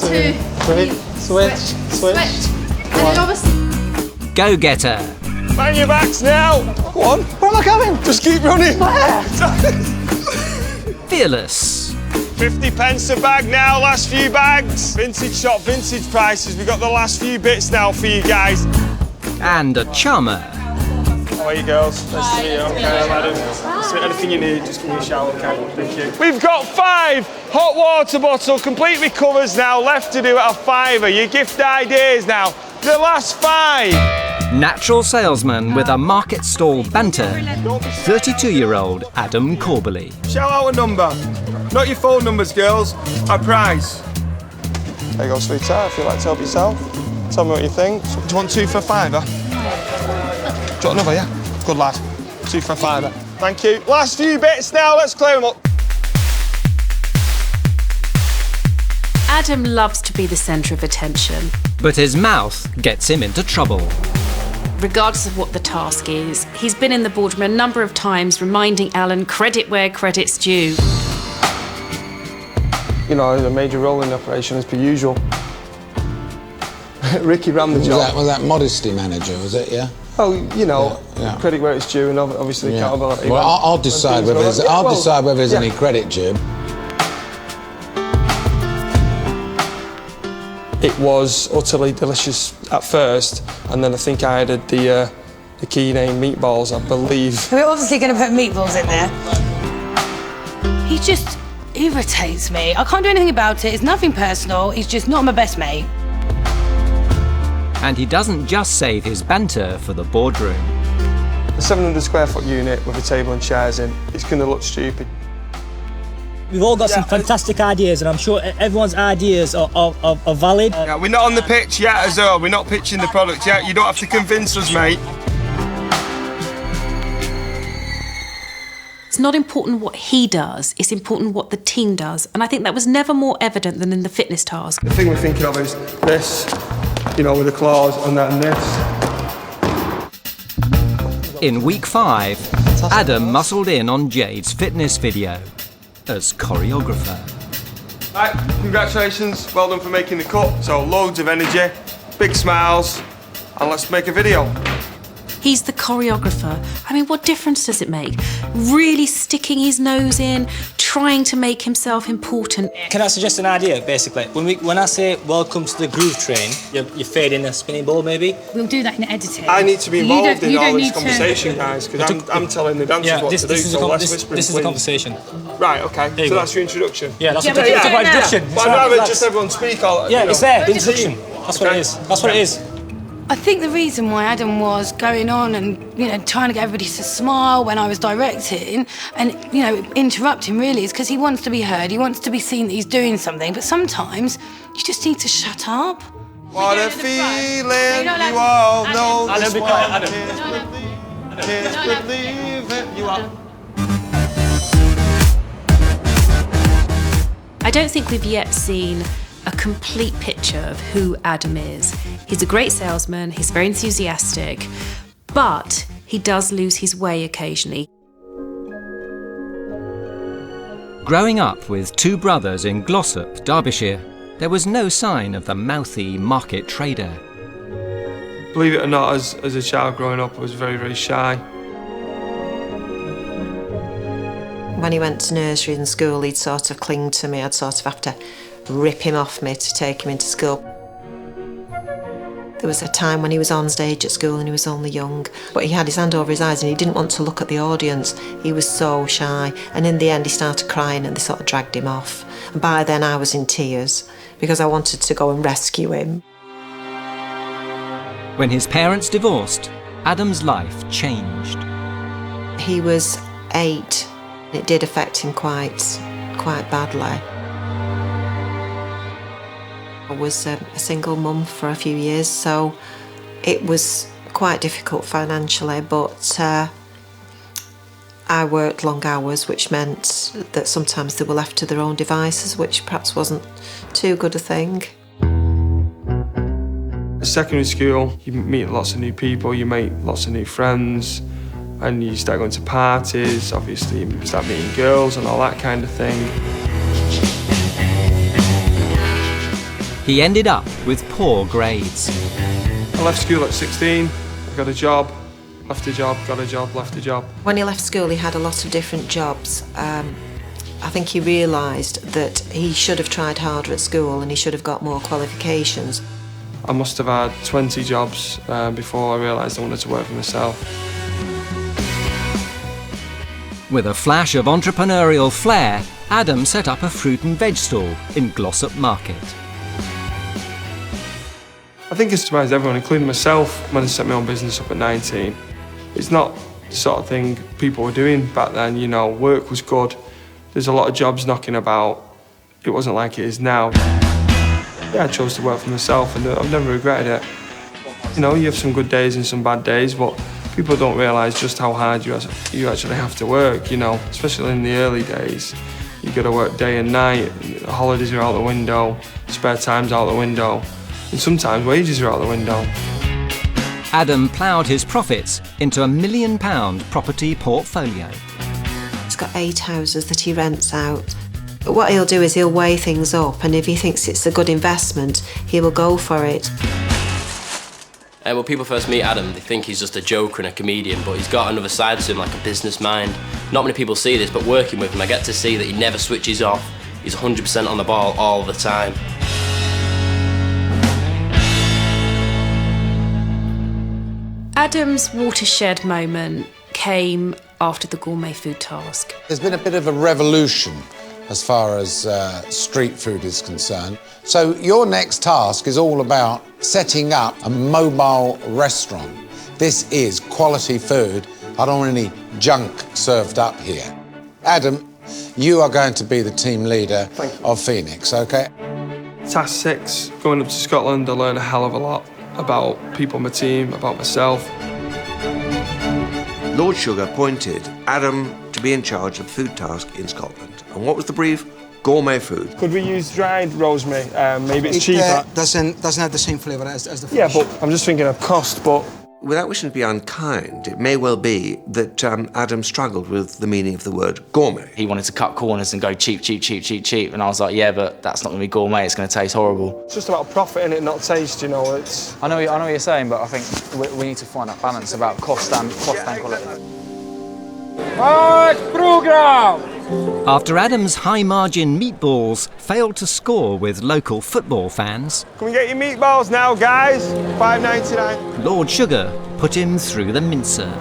2, 3, switch. And then obviously... Go-getter. Man your backs now. Go on. Where am I going? Just keep running. Where? Fearless. 50 pence a bag now, last few bags. Vintage shop, vintage prices. We've got the last few bits now for you guys. And a charmer. How are you girls? Nice to meet you. Okay, I'm Adam. So anything you need, just give me a shout, okay? Thank you. We've got 5 hot water bottle, complete recovers now, left to do at a £5. Your gift ideas now. The last 5. Natural salesman with a market stall banter. 32-year-old Adam Corbally. Shout out a number. Not your phone numbers, girls. A price. There you go, sweetheart. If you'd like to help yourself, tell me what you think. Do you want 2 for a £5? Do you want another, yeah? Good lad. 2 for a £5. Thank you. Last few bits now. Let's clear them up. Adam loves to be the centre of attention. But his mouth gets him into trouble. Regardless of what the task is, he's been in the boardroom a number of times reminding Alan credit where credit's due. You know, a major rolling operation as per usual. Ricky ran the job. Was that modesty manager, was it, yeah? Oh, you know, yeah. credit where it's due and obviously accountability. Well, I'll decide whether there's any credit due. It was utterly delicious at first, and then I think I added the key name meatballs, I believe. We're obviously going to put meatballs in there. He just irritates me. I can't do anything about it. It's nothing personal. He's just not my best mate. And he doesn't just save his banter for the boardroom. A 700 square foot unit with a table and chairs in, it's going to look stupid. We've all got some fantastic ideas, and I'm sure everyone's ideas are valid. Yeah, we're not on the pitch yet as well. We're not pitching the product yet. You don't have to convince us, mate. It's not important what he does, it's important what the team does. And I think that was never more evident than in the fitness task. The thing we're thinking of is this, you know, with the claws, and then this. In week 5, Adam muscled in on Jade's fitness video as choreographer. Right, congratulations, well done for making the cut. So loads of energy, big smiles, and let's make a video. He's the choreographer. I mean, what difference does it make? Really sticking his nose in, trying to make himself important. Can I suggest an idea, basically? When I say welcome to the groove train, you fade in a spinning ball, maybe? We'll do that in editing. I need to be involved in all this conversation, guys, because I'm telling the dancers what to do, so less whispering, This is a conversation. Right, okay, so that's your introduction? Yeah, that's what introduction. But I'd rather just everyone speak all... Yeah, it's there, introduction. That's what it is. That's what it is. I think the reason why Adam was going on and, you know, trying to get everybody to smile when I was directing and, you know, interrupting really is because he wants to be heard, he wants to be seen that he's doing something, but sometimes you just need to shut up. What a feeling, you all know this one. Can't believe it, you are... I don't think we've yet seen a complete picture of who Adam is. He's a great salesman, he's very enthusiastic, but he does lose his way occasionally. Growing up with 2 brothers in Glossop, Derbyshire, there was no sign of the mouthy market trader. Believe it or not, as a child growing up, I was very, very shy. When he went to nursery and school, he'd sort of cling to me. I'd sort of have to rip him off me to take him into school. There was a time when he was on stage at school and he was only young, but he had his hand over his eyes and he didn't want to look at the audience. He was so shy, and in the end he started crying and they sort of dragged him off. And by then I was in tears because I wanted to go and rescue him. When his parents divorced, Adam's life changed. He was 8. It did affect him quite badly. I was a single mum for a few years, so it was quite difficult financially, but I worked long hours, which meant that sometimes they were left to their own devices, which perhaps wasn't too good a thing. At secondary school, you meet lots of new people, you make lots of new friends, and you start going to parties, obviously you start meeting girls and all that kind of thing. He ended up with poor grades. I left school at 16, I got a job, left a job, got a job, left a job. When he left school, he had a lot of different jobs. I think he realised that he should have tried harder at school and he should have got more qualifications. I must have had 20 jobs before I realised I wanted to work for myself. With a flash of entrepreneurial flair, Adam set up a fruit and veg stall in Glossop Market. I think it surprised everyone, including myself, when I set my own business up at 19. It's not the sort of thing people were doing back then, you know, work was good. There's a lot of jobs knocking about. It wasn't like it is now. Yeah, I chose to work for myself and I've never regretted it. You know, you have some good days and some bad days, but people don't realise just how hard you actually have to work, you know, especially in the early days. You've got to work day and night, holidays are out the window, spare time's out the window, and sometimes wages are out the window. Adam ploughed his profits into a £1 million property portfolio. He's got 8 houses that he rents out. What he'll do is he'll weigh things up, and if he thinks it's a good investment, he will go for it. When people first meet Adam, they think he's just a joker and a comedian, but he's got another side to him, like a business mind. Not many people see this, but working with him, I get to see that he never switches off. He's 100% on the ball all the time. Adam's watershed moment came after the gourmet food task. There's been a bit of a revolution as far as street food is concerned. So your next task is all about setting up a mobile restaurant. This is quality food. I don't want any junk served up here. Adam, you are going to be the team leader of Phoenix, OK? Task 6, going up to Scotland, I learned a hell of a lot about people on my team, about myself. Lord Sugar appointed Adam to be in charge of food task in Scotland. And what was the brief? Gourmet food. Could we use dried rosemary? Maybe it's cheaper. Doesn't have the same flavour as the fish. Yeah, but I'm just thinking of cost, but... Without wishing to be unkind, it may well be that Adam struggled with the meaning of the word gourmet. He wanted to cut corners and go cheap, cheap, cheap, cheap, cheap. And I was like, yeah, but that's not going to be gourmet. It's going to taste horrible. It's just about profit and it, not taste, you know. It's... I know what you're saying, but I think we need to find that balance about cost and quality. After Adam's high-margin meatballs failed to score with local football fans, Can we get your meatballs now, guys? $5.99. Lord Sugar put him through the mincer.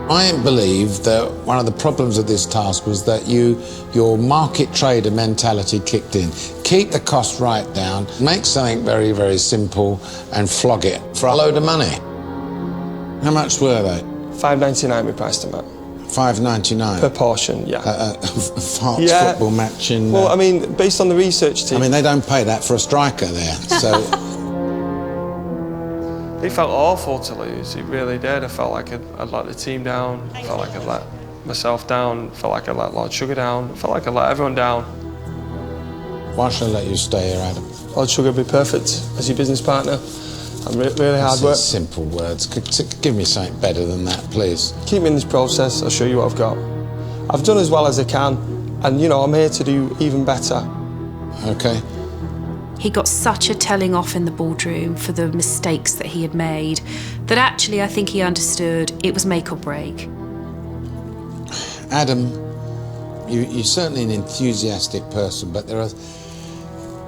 I believe that one of the problems of this task was that your market trader mentality kicked in. Keep the cost right down, make something very, very simple and flog it for a load of money. How much were they? $5.99 we priced them at. $5.99? Per portion, yeah. Hearts football match in... Well, I mean, based on the research team... I mean, they don't pay that for a striker there, so... It felt awful to lose, it really did. I felt like I'd let the team down, I felt like I'd let myself down, I felt like I'd let Lord Sugar down, I felt like I'd let everyone down. Why should I let you stay here, Adam? Lord Sugar would be perfect as your business partner. I'm really hard work. Simple words. Give me something better than that, please. Keep me in this process, I'll show you what I've got. I've done as well as I can, and you know, I'm here to do even better. OK. He got such a telling off in the boardroom for the mistakes that he had made that actually I think he understood it was make or break. Adam, you're certainly an enthusiastic person, but there are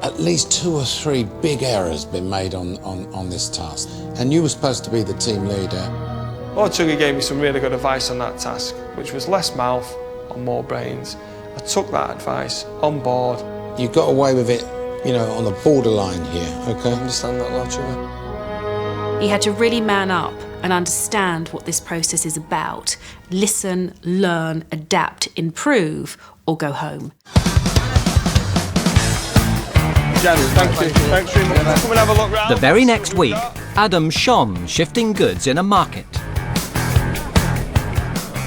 at least 2 or 3 big errors been made on this task. And you were supposed to be the team leader. Lord Sugar gave me some really good advice on that task, which was less mouth and more brains. I took that advice on board. You got away with it, you know, on the borderline here, OK? I understand that, Lord Sugar. He had to really man up and understand what this process is about. Listen, learn, adapt, improve, or go home. Thank you. Thanks very much. Come and have a look round. The very next week, Adam shone shifting goods in a market.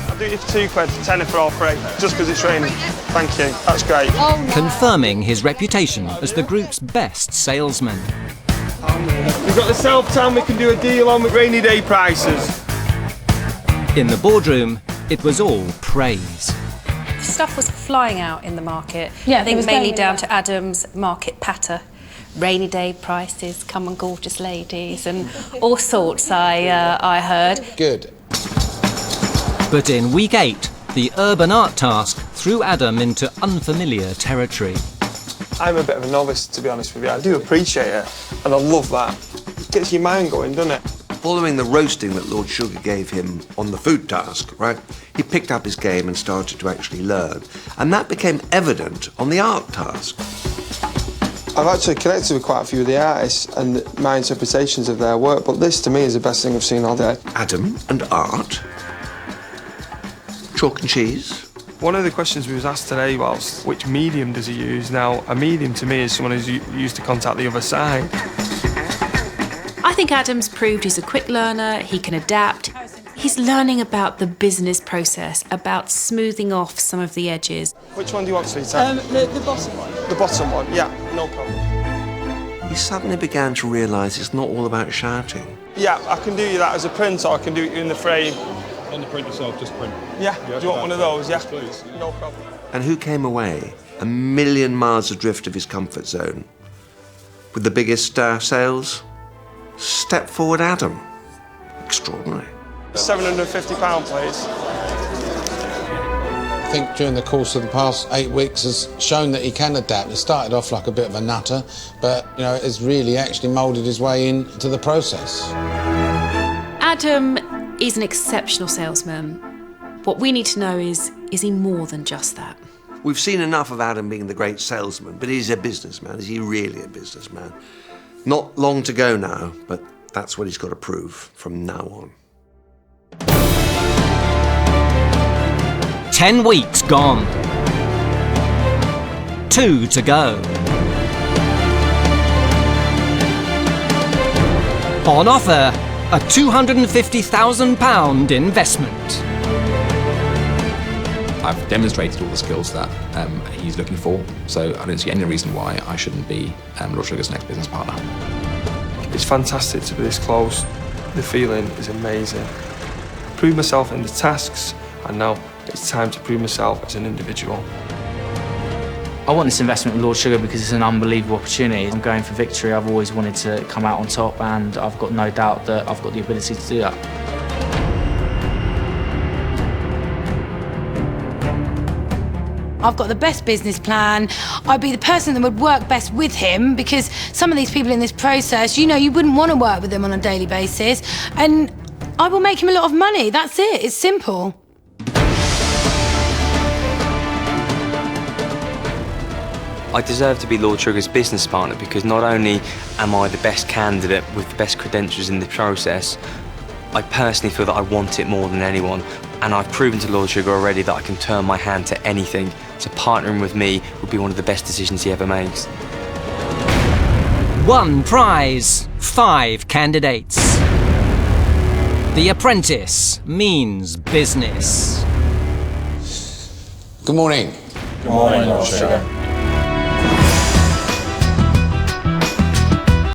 I'll do you for £2, tenner for all 3, just because it's raining. Thank you, that's great. Confirming his reputation as the group's best salesman. We've got the self-tan we can do a deal on with rainy day prices. In the boardroom, it was all praise. stuff was flying out in the market. Yeah, I it think was mainly going down well. to Adam's market patter. Rainy day prices, come on gorgeous ladies, and all sorts I heard. Good. But in week 8, the urban art task threw Adam into unfamiliar territory. I'm a bit of a novice, to be honest with you. I do appreciate it, and I love that. It gets your mind going, doesn't it? Following the roasting that Lord Sugar gave him on the food task, right, he picked up his game and started to actually learn. And that became evident on the art task. I've actually connected with quite a few of the artists and my interpretations of their work, but this, to me, is the best thing I've seen all day. Adam and art. Chalk and cheese. One of the questions we was asked today was, which medium does he use? Now, a medium to me is someone who's used to contact the other side. I think Adam's proved he's a quick learner, he can adapt. He's learning about the business process, about smoothing off some of the edges. Which one do you want, sweetheart? The bottom one. The bottom one, yeah, no problem. He suddenly began to realise it's not all about shouting. Yeah, I can do you that as a print, or I can do it in the frame. On the print yourself, just print. Yeah, do you want one of those, yeah? Yes, please. No problem. And who came away a million miles adrift of his comfort zone? With the biggest sales? Step forward, Adam. Extraordinary. £750, please. I think during the course of the past 8 weeks has shown that he can adapt. He started off like a bit of a nutter, but, you know, has really actually moulded his way into the process. Adam is an exceptional salesman. What we need to know is he more than just that? We've seen enough of Adam being the great salesman, but he's a businessman. Is he really a businessman? Not long to go now, but that's what he's got to prove from now on. 10 weeks gone. 2 to go. On offer, a £250,000 investment. I've demonstrated all the skills that he's looking for, so I don't see any reason why I shouldn't be Lord Sugar's next business partner. It's fantastic to be this close. The feeling is amazing. I proved myself in the tasks, and now it's time to prove myself as an individual. I want this investment with Lord Sugar because it's an unbelievable opportunity. I'm going for victory. I've always wanted to come out on top, and I've got no doubt that I've got the ability to do that. I've got the best business plan. I'd be the person that would work best with him, because some of these people in this process, you know, you wouldn't want to work with them on a daily basis. And I will make him a lot of money. That's it. It's simple. I deserve to be Lord Sugar's business partner because not only am I the best candidate with the best credentials in the process, I personally feel that I want it more than anyone. And I've proven to Lord Sugar already that I can turn my hand to anything. So partnering with me would be one of the best decisions he ever makes. 1 prize, 5 candidates. The Apprentice means business. Good morning. Good morning, Lord Sugar.